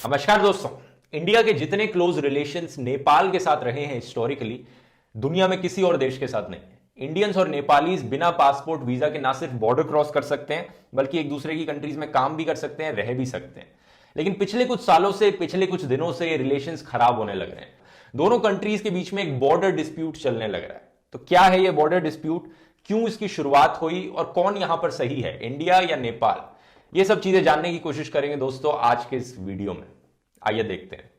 नमस्कार दोस्तों। इंडिया के जितने क्लोज रिलेशंस नेपाल के साथ रहे हैं हिस्टोरिकली, दुनिया में किसी और देश के साथ नहीं है। इंडियंस और नेपालीज बिना पासपोर्ट वीजा के ना सिर्फ बॉर्डर क्रॉस कर सकते हैं बल्कि एक दूसरे की कंट्रीज में काम भी कर सकते हैं, रह भी सकते हैं। लेकिन पिछले कुछ सालों से, पिछले कुछ दिनों से ये रिलेशंस खराब होने लग रहे हैं। दोनों कंट्रीज के बीच में एक बॉर्डर डिस्प्यूट चलने लग रहा है। तो क्या है ये बॉर्डर डिस्प्यूट, क्यों इसकी शुरुआत हुई और कौन यहां पर सही है, इंडिया या नेपाल? ये सब चीजें जानने की कोशिश करेंगे दोस्तों आज के इस वीडियो में। आइए देखते हैं।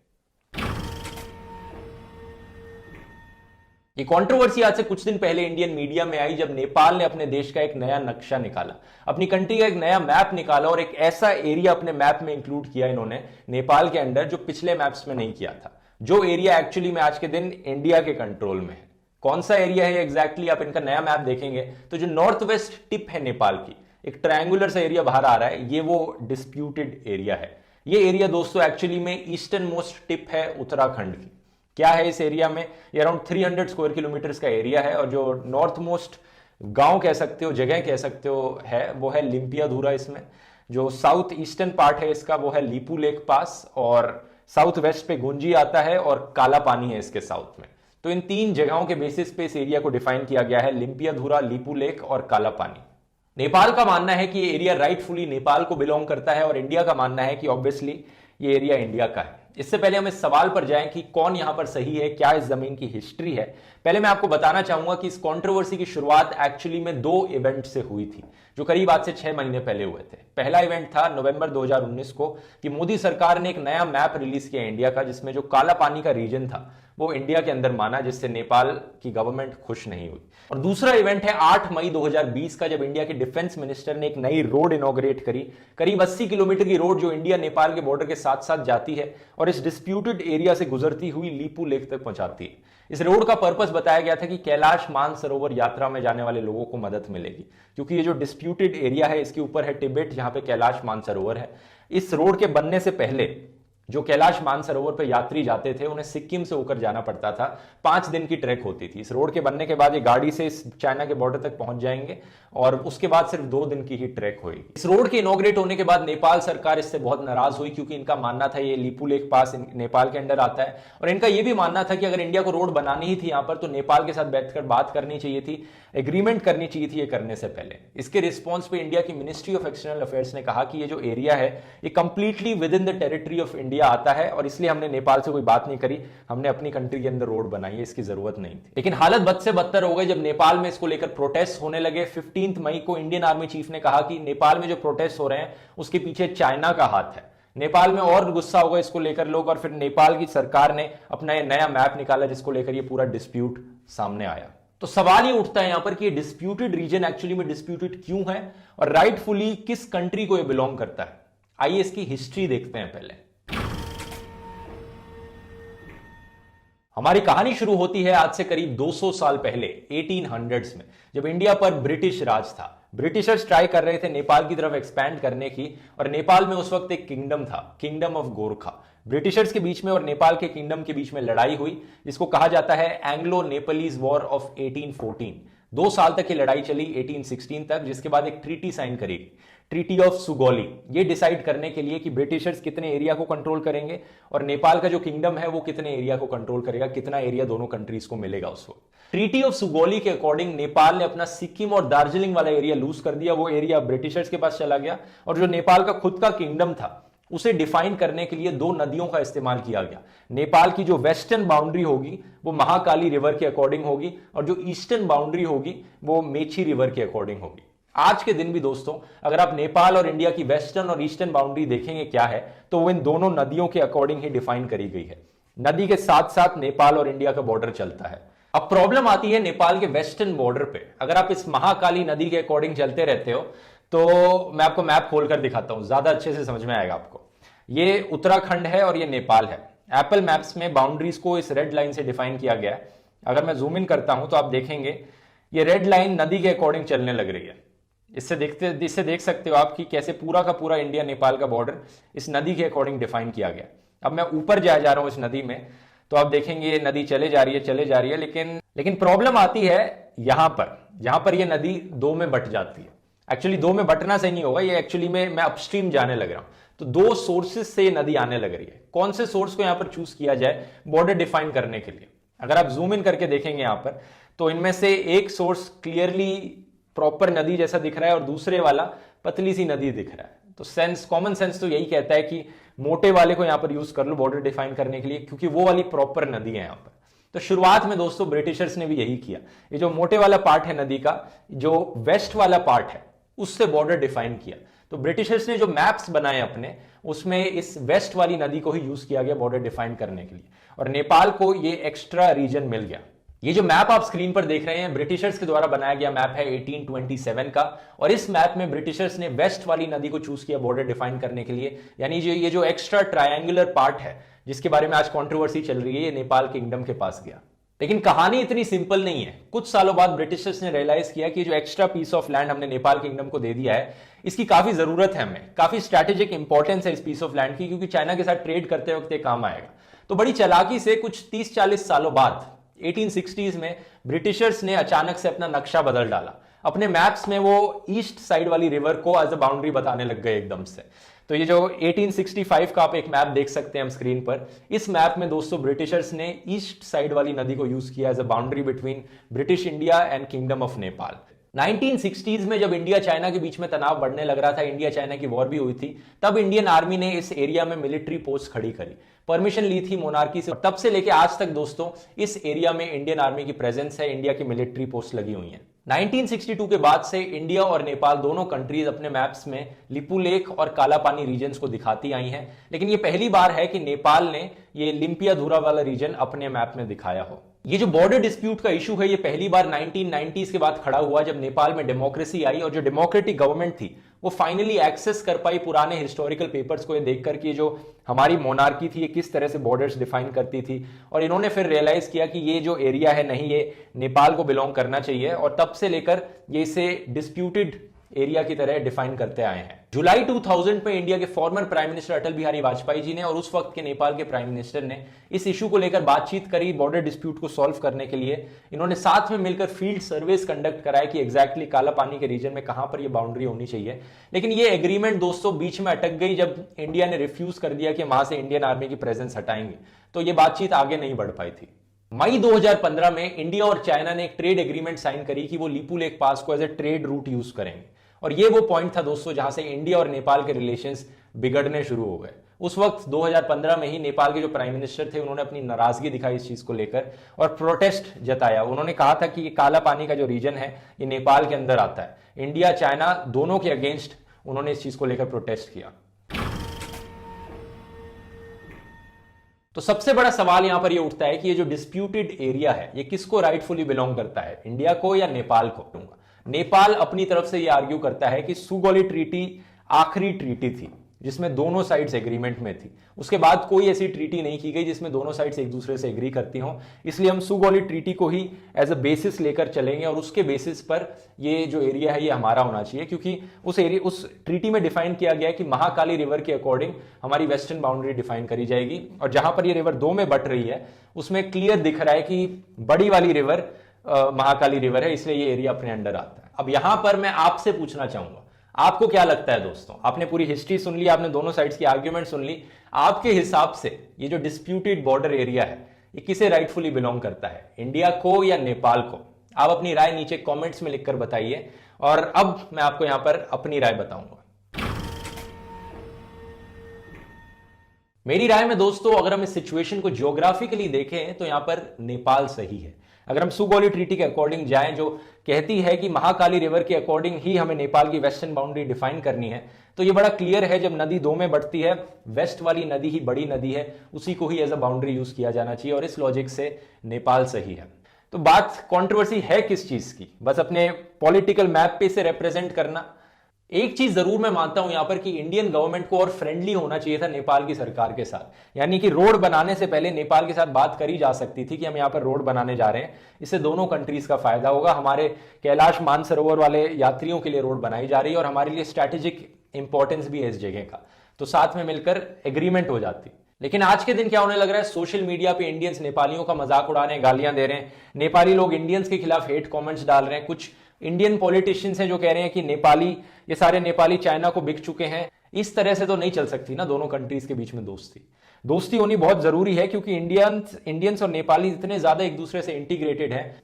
ये कंट्रोवर्सी आज से कुछ दिन पहले इंडियन मीडिया में आई जब नेपाल ने अपने देश का एक नया नक्शा निकाला, अपनी कंट्री का एक नया मैप निकाला और एक ऐसा एरिया अपने मैप में इंक्लूड किया इन्होंने नेपाल के अंदर जो पिछले मैप्स में नहीं किया था, जो एरिया एक्चुअली में आज के दिन इंडिया के कंट्रोल में है। कौन सा एरिया है एग्जैक्टली आप इनका नया मैप देखेंगे तो जो नॉर्थ वेस्ट टिप है नेपाल की, एक ट्रायंगुलर सा एरिया बाहर आ रहा है, ये वो डिस्प्यूटेड एरिया है। ये एरिया दोस्तों एक्चुअली में ईस्टर्न मोस्ट टिप है उत्तराखंड की। क्या है इस एरिया में? ये अराउंड 300 स्क्वायर किलोमीटर का एरिया है और जो नॉर्थ मोस्ट गांव कह सकते हो, जगह कह सकते हो है, वो है लिम्पियाधुरा। इसमें जो साउथ ईस्टर्न पार्ट है इसका वो है लीपू लेक पास, और साउथ वेस्ट पे गुंजी आता है और काला पानी है इसके साउथ में। तो इन तीन जगहों के बेसिस पे इस एरिया को डिफाइन किया गया है, लिम्पियाधुरा, लीपू लेक और काला पानी। नेपाल का मानना है कि ये एरिया राइटफुली नेपाल को बिलोंग करता है और इंडिया का मानना है कि ऑब्वियसली ये एरिया इंडिया का है। इससे पहले हम इस सवाल पर जाएं कि कौन यहां पर सही है, क्या इस जमीन की हिस्ट्री है, पहले मैं आपको बताना चाहूंगा कि इस कंट्रोवर्सी की शुरुआत एक्चुअली में दो इवेंट से हुई थी जो करीब आज से 6 महीने पहले हुए थे। पहला इवेंट था नवंबर 2019 को कि मोदी सरकार ने एक नया मैप रिलीज किया इंडिया का, जिसमें जो काला पानी का रीजन था वो इंडिया के अंदर माना, जिससे नेपाल की गवर्नमेंट खुश नहीं हुई। और दूसरा इवेंट है 8 मई 2020 का, जब इंडिया के डिफेंस मिनिस्टर ने एक नई रोड इनॉग्रेट करी, करीब 80 किलोमीटर की रोड जो इंडिया नेपाल के बॉर्डर के साथ साथ जाती है और इस डिस्प्यूटेड एरिया से गुजरती हुई लीपू लेक तक पहुंचाती है। इस रोड का पर्पस बताया गया था कि कैलाश मानसरोवर यात्रा में जाने वाले लोगों को मदद मिलेगी, क्योंकि ये जो डिस्प्यूटेड एरिया है इसके ऊपर है तिब्बत, जहां पे कैलाश मानसरोवर है। इस रोड के बनने से पहले जो कैलाश मानसरोवर पर यात्री जाते थे उन्हें सिक्किम से होकर जाना पड़ता था, 5 दिन की ट्रैक होती थी। इस रोड के बनने के बाद ये गाड़ी से इस चाइना के बॉर्डर तक पहुंच जाएंगे और उसके बाद सिर्फ 2 दिन की ही ट्रैक होगी। इस रोड के इनॉग्रेट होने के बाद नेपाल सरकार इससे बहुत नाराज हुई, क्योंकि इनका मानना था ये लीपू लेक पास नेपाल के अंडर आता है और इनका यह भी मानना था कि अगर इंडिया को रोड बनानी ही थी यहां पर तो नेपाल के साथ बैठकर बात करनी चाहिए थी, एग्रीमेंट करनी चाहिए थी ये करने से पहले। इसके रिस्पॉन्स पे इंडिया की मिनिस्ट्री ऑफ एक्सटर्नल अफेयर्स ने कहा कि ये जो एरिया है ये completely with in the territory of India आता है और इसलिए हमने नेपाल से कोई बात नहीं करी, हमने अपनी कंट्री के अंदर रोड बनाई है, इसकी जरूरत नहीं थी। लेकिन हालत बद से बदतर हो गई जब नेपाल में इसको लेकर प्रोटेस्ट होने लगे। 15 मई को इंडियन आर्मी चीफ ने कहा कि नेपाल में जो प्रोटेस्ट हो रहे हैं उसके पीछे चाइना का हाथ है। नेपाल में और गुस्सा हो गए इसको लेकर लोग, और फिर नेपाल की सरकार ने अपना ये नया मैप निकाला जिसको लेकर ये पूरा डिस्प्यूट सामने आया। तो सवाल ये उठता है यहां पर कि ये डिस्प्यूटेड रीजन एक्चुअली में डिस्प्यूटेड क्यों है और राइटफुली किस कंट्री को ये बिलोंग करता है। आइए इसकी हिस्ट्री देखते हैं। पहले हमारी कहानी शुरू होती है आज से करीब 200 साल पहले 1800s में, जब इंडिया पर ब्रिटिश राज था। ब्रिटिशर्स ट्राई कर रहे थे नेपाल की तरफ एक्सपैंड करने की, और नेपाल में उस वक्त एक किंगडम था, किंगडम ऑफ गोरखा। ब्रिटिशर्स के बीच में और नेपाल के किंगडम के बीच में लड़ाई हुई, जिसको कहा जाता है एंग्लो नेपालीज वॉर ऑफ 1814। 2 साल तक ये लड़ाई चली, 1816 तक, जिसके बाद एक ट्रीटी साइन करी, ट्रीटी ऑफ सुगौली, ये डिसाइड करने के लिए कि ब्रिटिशर्स कितने एरिया को कंट्रोल करेंगे और नेपाल का जो किंगडम है वो कितने एरिया को कंट्रोल करेगा, कितना एरिया दोनों कंट्रीज को मिलेगा उस वक्त। ट्रीटी ऑफ सुगौली के अकॉर्डिंग नेपाल ने अपना सिक्किम और दार्जिलिंग वाला एरिया लूज कर दिया, वो एरिया ब्रिटिशर्स के पास चला गया, और जो नेपाल का खुद का किंगडम था उसे डिफाइन करने के लिए 2 नदियों का इस्तेमाल किया गया। नेपाल की जो वेस्टर्न बाउंड्री होगी वो महाकाली रिवर के अकॉर्डिंग होगी और जो ईस्टर्न बाउंड्री होगी वो मेची रिवर के अकॉर्डिंग होगी। आज के दिन भी दोस्तों अगर आप नेपाल और इंडिया की वेस्टर्न और ईस्टर्न बाउंड्री देखेंगे क्या है, तो वो इन दोनों नदियों के अकॉर्डिंग ही डिफाइन करी गई है। नदी के साथ साथ नेपाल और इंडिया का बॉर्डर चलता है। अब प्रॉब्लम आती है नेपाल के वेस्टर्न बॉर्डर पे। अगर आप इस महाकाली नदी के अकॉर्डिंग चलते रहते हो तो मैं आपको मैप खोलकर दिखाता हूं, ज्यादा अच्छे से समझ में आएगा आपको। ये उत्तराखंड है और ये नेपाल है। एप्पल मैप्स में बाउंड्रीज को इस रेड लाइन से डिफाइन किया गया है। अगर मैं जूम इन करता हूं तो आप देखेंगे ये रेड लाइन नदी के अकॉर्डिंग चलने लग रही है। इससे देख सकते हो आप कि कैसे पूरा का पूरा इंडिया नेपाल का बॉर्डर इस नदी के अकॉर्डिंग डिफाइन किया गया। अब मैं ऊपर जा रहा हूं इस नदी में, तो आप देखेंगे ये नदी चले जा रही है, लेकिन प्रॉब्लम आती है यहां पर ये नदी 2 में बट जाती है। एक्चुअली 2 में बटना सही नहीं होगा, ये एक्चुअली में मैं अपस्ट्रीम जाने लग रहा हूं। तो दो सोर्सेस से नदी आने लग रही है। कौन से सोर्स को यहां पर चूज किया जाए बॉर्डर डिफाइन करने के लिए? अगर आप जूम इन करके देखेंगे यहां पर, तो इनमें से एक सोर्स क्लियरली प्रॉपर नदी जैसा दिख रहा है और दूसरे वाला पतली सी नदी दिख रहा है। तो सेंस, कॉमन सेंस तो यही कहता है कि मोटे वाले को यहां पर यूज कर लो बॉर्डर डिफाइन करने के लिए, क्योंकि वो वाली प्रॉपर नदी है यहां पर। तो शुरुआत में दोस्तों ब्रिटिशर्स ने भी यही किया। ये जो मोटे वाला पार्ट है नदी का, जो वेस्ट वाला पार्ट है, उससे बॉर्डर डिफाइन किया। तो ब्रिटिशर्स ने जो मैप्स बनाए अपने, उसमें इस वेस्ट वाली नदी को ही यूज किया गया बॉर्डर डिफाइन करने के लिए, और नेपाल को ये एक्स्ट्रा रीजन मिल गया। ये जो मैप आप स्क्रीन पर देख रहे हैं, ब्रिटिशर्स के द्वारा बनाया गया मैप है 1827 का, और इस मैप में ब्रिटिशर्स ने वेस्ट वाली नदी को चूज किया बॉर्डर डिफाइन करने के लिए। यानी ये जो एक्स्ट्रा ट्रायंगुलर पार्ट है, जिसके बारे में आज कंट्रोवर्सी चल रही है, ये नेपाल किंगडम के पास गया। लेकिन कहानी इतनी सिंपल नहीं है। कुछ सालों बाद ब्रिटिशर्स ने रियलाइज किया कि जो एक्स्ट्रा पीस ऑफ लैंड हमने नेपाल किंगडम को दे दिया है, इसकी काफी जरूरत है हमें, काफी स्ट्रैटेजिक इंपॉर्टेंस है इस पीस ऑफ लैंड की, क्योंकि चाइना के साथ ट्रेड करते वक्त ये काम आएगा। तो बड़ी चालाकी से कुछ 30-40 सालों बाद 1860s में ब्रिटिशर्स ने अचानक से अपना नक्शा बदल डाला। अपने मैप्स में वो ईस्ट साइड वाली रिवर को एज अ बाउंड्री बताने लग गए एकदम से। तो ये जो 1865 का आप एक मैप देख सकते हैं हम स्क्रीन पर, इस मैप में दोस्तों ब्रिटिशर्स ने ईस्ट साइड वाली नदी को यूज किया as a boundary between British India and kingdom of Nepal. 1960s में जब इंडिया चाइना के बीच में तनाव बढ़ने लग रहा था, इंडिया चाइना की वॉर भी हुई थी, तब इंडियन आर्मी ने इस एरिया में मिलिट्री पोस्ट खड़ी करी, परमिशन ली थी मोनार्की से। तब से लेके आज तक दोस्तों इस एरिया में इंडियन आर्मी की प्रेजेंस है, इंडिया की मिलिट्री पोस्ट लगी हुई है। 1962 के बाद से इंडिया और नेपाल दोनों कंट्रीज अपने मैप्स में लिपू लेक और कालापानी रीजन्स को दिखाती आई हैं, लेकिन ये पहली बार है कि नेपाल ने ये लिम्पियाधुरा वाला रीजन अपने मैप में दिखाया हो। ये जो बॉर्डर डिस्प्यूट का इशू है, ये पहली बार 1990s के बाद खड़ा हुआ, जब नेपाल में डेमोक्रेसी आई और जो डेमोक्रेटिक गवर्नमेंट थी वो फाइनली एक्सेस कर पाई पुराने हिस्टोरिकल पेपर्स को, ये देखकर कि जो हमारी मोनार्की थी ये किस तरह से बॉर्डर्स डिफाइन करती थी। और इन्होंने फिर रियलाइज किया कि ये जो एरिया है, नहीं, ये नेपाल को बिलोंग करना चाहिए, और तब से लेकर ये इसे डिस्प्यूटेड एरिया की तरह डिफाइन करते आए हैं। जुलाई 2000 में इंडिया के former prime minister Atal Bihari Vajpayee ji ने और उस वक्त के नेपाल के प्राइम मिनिस्टर ने इस इशू को लेकर बातचीत करी। बॉर्डर डिस्प्यूट को सॉल्व करने के लिए इन्होंने साथ में मिलकर फील्ड सर्वेस कंडक्ट कराए कि एग्जैक्टली काला पानी के रीजन में कहां पर यह बाउंड्री होनी चाहिए। लेकिन ये एग्रीमेंट दोस्तों बीच में अटक गई जब इंडिया ने रिफ्यूज कर दिया कि वहां से इंडियन आर्मी की प्रेजेंस हटाएंगे, तो ये बातचीत आगे नहीं बढ़ पाई थी। मई 2015 में इंडिया और चाइना ने एक ट्रेड एग्रीमेंट साइन करी कि वो लिपू लेक पास को as a trade route use करेंगे, और ये वो पॉइंट था दोस्तों जहां से इंडिया और नेपाल के रिलेशंस बिगड़ने शुरू हो गए। उस वक्त 2015 में ही नेपाल के जो प्राइम मिनिस्टर थे, उन्होंने अपनी नाराजगी दिखाई इस चीज को लेकर और प्रोटेस्ट जताया। उन्होंने कहा था कि ये काला पानी का जो रीजन है ये नेपाल के अंदर आता है। इंडिया चाइना दोनों के अगेंस्ट उन्होंने इस चीज को लेकर प्रोटेस्ट किया। तो सबसे बड़ा सवाल यहां पर यह उठता है कि ये जो डिस्प्यूटेड एरिया है ये किसको राइटफुली बिलोंग करता है, इंडिया को या नेपाल को? नेपाल अपनी तरफ से यह आर्ग्यू करता है कि सुगौली ट्रीटी आखिरी ट्रीटी थी जिसमें दोनों साइड्स एग्रीमेंट में थी। उसके बाद कोई ऐसी ट्रीटी नहीं की गई जिसमें दोनों साइड्स एक दूसरे से एग्री करती हों, इसलिए हम सुगौली ट्रीटी को ही एज अ बेसिस लेकर चलेंगे और उसके बेसिस पर ये जो एरिया है ये हमारा होना चाहिए, क्योंकि उस ट्रीटी में डिफाइन किया गया है कि महाकाली रिवर के अकॉर्डिंग हमारी वेस्टर्न बाउंड्री डिफाइन करी जाएगी, और जहां पर ये रिवर दो में बट रही है उसमें क्लियर दिख रहा है कि बड़ी वाली रिवर महाकाली रिवर है, इसलिए ये एरिया अपने अंडर आता है। अब यहां पर मैं आपसे पूछना चाहूंगा, आपको क्या लगता है दोस्तों? आपने पूरी हिस्ट्री सुन ली, आपने दोनों साइड्स की आर्ग्यूमेंट सुन ली, आपके हिसाब से ये जो डिस्प्यूटेड बॉर्डर एरिया है ये किसे राइटफुली बिलोंग करता है, इंडिया को या नेपाल को? आप अपनी राय नीचे कमेंट्स में लिखकर बताइए, और अब मैं आपको यहां पर अपनी राय बताऊंगा। मेरी राय में दोस्तों, अगर हम इस सिचुएशन को ज्योग्राफिकली देखें तो यहां पर नेपाल सही है। अगर हम सुगौली ट्रीटी के अकॉर्डिंग जाएं, जो कहती है कि महाकाली रिवर के अकॉर्डिंग ही हमें नेपाल की वेस्टर्न बाउंड्री डिफाइन करनी है, तो ये बड़ा क्लियर है, जब नदी दो में बढ़ती है, वेस्ट वाली नदी ही बड़ी नदी है, उसी को ही एज अ बाउंड्री यूज किया जाना चाहिए, और इस लॉजिक से नेपाल सही है। तो बात कंट्रोवर्सी है किस चीज की? बस अपने पॉलिटिकल मैप पे से रिप्रेजेंट करना। एक चीज जरूर मैं मानता हूं यहां पर कि इंडियन गवर्नमेंट को और फ्रेंडली होना चाहिए था नेपाल की सरकार के साथ, यानी कि रोड बनाने से पहले नेपाल के साथ बात करी जा सकती थी कि हम यहां पर रोड बनाने जा रहे हैं, इससे दोनों कंट्रीज का फायदा होगा। हमारे कैलाश मानसरोवर वाले यात्रियों के लिए रोड बनाई जा रही है और हमारे लिए स्ट्रैटेजिक इंपॉर्टेंस भी है इस जगह का, तो साथ में मिलकर एग्रीमेंट हो जाती। लेकिन आज के दिन क्या होने लग रहा है, सोशल मीडिया पे इंडियंस नेपालियों का मजाक उड़ा रहे हैं, गालियां दे रहे हैं, नेपाली लोग इंडियंस के खिलाफ हेट कमेंट्स डाल रहे हैं, कुछ इंडियन पॉलिटिशियंस हैं जो कह रहे हैं कि नेपाली, ये सारे नेपाली चाइना को बिक चुके हैं। इस तरह से तो नहीं चल सकती ना दोनों कंट्रीज के बीच में दोस्ती होनी बहुत जरूरी है, क्योंकि इंडियंस और नेपाली इतने ज्यादा एक दूसरे से इंटीग्रेटेड हैं।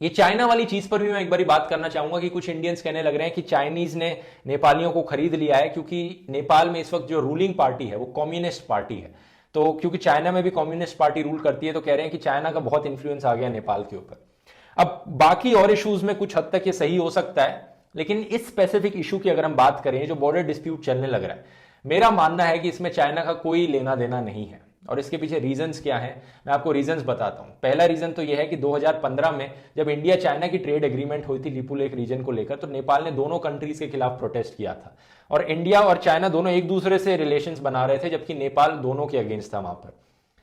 ये चाइना वाली चीज पर भी मैं एक बार बात करना चाहूंगा कि कुछ इंडियंस कहने लग रहे हैं कि चाइनीज ने नेपालियों को खरीद लिया है, क्योंकि नेपाल में इस वक्त जो रूलिंग पार्टी है वो कम्युनिस्ट पार्टी है। तो क्योंकि चाइना में भी कम्युनिस्ट पार्टी रूल करती है, तो कह रहे हैं कि चाइना का बहुत इंफ्लुएंस आ गया नेपाल के ऊपर। अब बाकी और इश्यूज में कुछ हद तक ये सही हो सकता है, लेकिन इस स्पेसिफिक इशू की अगर हम बात करें, जो बॉर्डर डिस्प्यूट चलने लग रहा है, मेरा मानना है कि इसमें चाइना का कोई लेना देना नहीं है। और इसके पीछे रीजंस क्या हैं, मैं आपको रीजंस बताता हूं। पहला रीजन तो यह है कि 2015 में जब इंडिया चाइना की ट्रेड एग्रीमेंट हुई थी लिपुलेख रीजन को लेकर, तो नेपाल ने दोनों कंट्रीज के खिलाफ प्रोटेस्ट किया था, और इंडिया और चाइना दोनों एक दूसरे से रिलेशंस बना रहे थे, जबकि नेपाल दोनों के अगेंस्ट था वहां पर।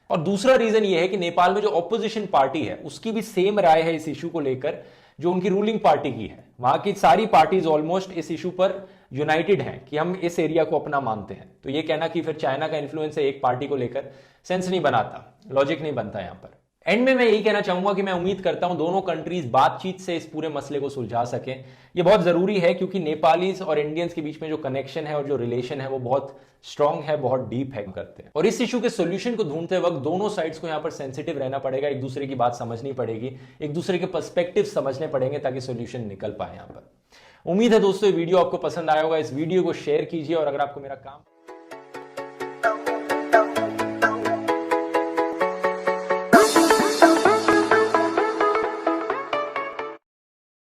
और दूसरा रीजन यह है कि नेपाल में जो ऑपोजिशन पार्टी है उसकी भी सेम राय है इस इशू को लेकर जो उनकी रूलिंग पार्टी की है। वहां की सारी पार्टीज ऑलमोस्ट इस इशू पर यूनाइटेड हैं कि हम इस एरिया को अपना मानते हैं। तो ये कहना कि फिर चाइना का इन्फ्लुएंस है एक पार्टी को लेकर, सेंस नहीं बनाता, लॉजिक नहीं बनता यहां पर। एंड में मैं यही कहना चाहूंगा कि मैं उम्मीद करता हूं दोनों कंट्रीज बातचीत से इस पूरे मसले को सुलझा सकें। ये बहुत जरूरी है, क्योंकि नेपालीज और इंडियंस के बीच में जो कनेक्शन है और जो रिलेशन है वो बहुत स्ट्रांग है, बहुत डीप है करते हैं। और इस इशू के सोल्यूशन को ढूंढते वक्त दोनों साइड्स को यहां पर सेंसिटिव रहना पड़ेगा, एक दूसरे की बात समझनी पड़ेगी, एक दूसरे के पर्सपेक्टिव समझने पड़ेंगे ताकि सोल्यूशन निकल पाए यहां पर। उम्मीद है दोस्तों ये वीडियो आपको पसंद आया होगा। इस वीडियो को शेयर कीजिए, और अगर आपको मेरा काम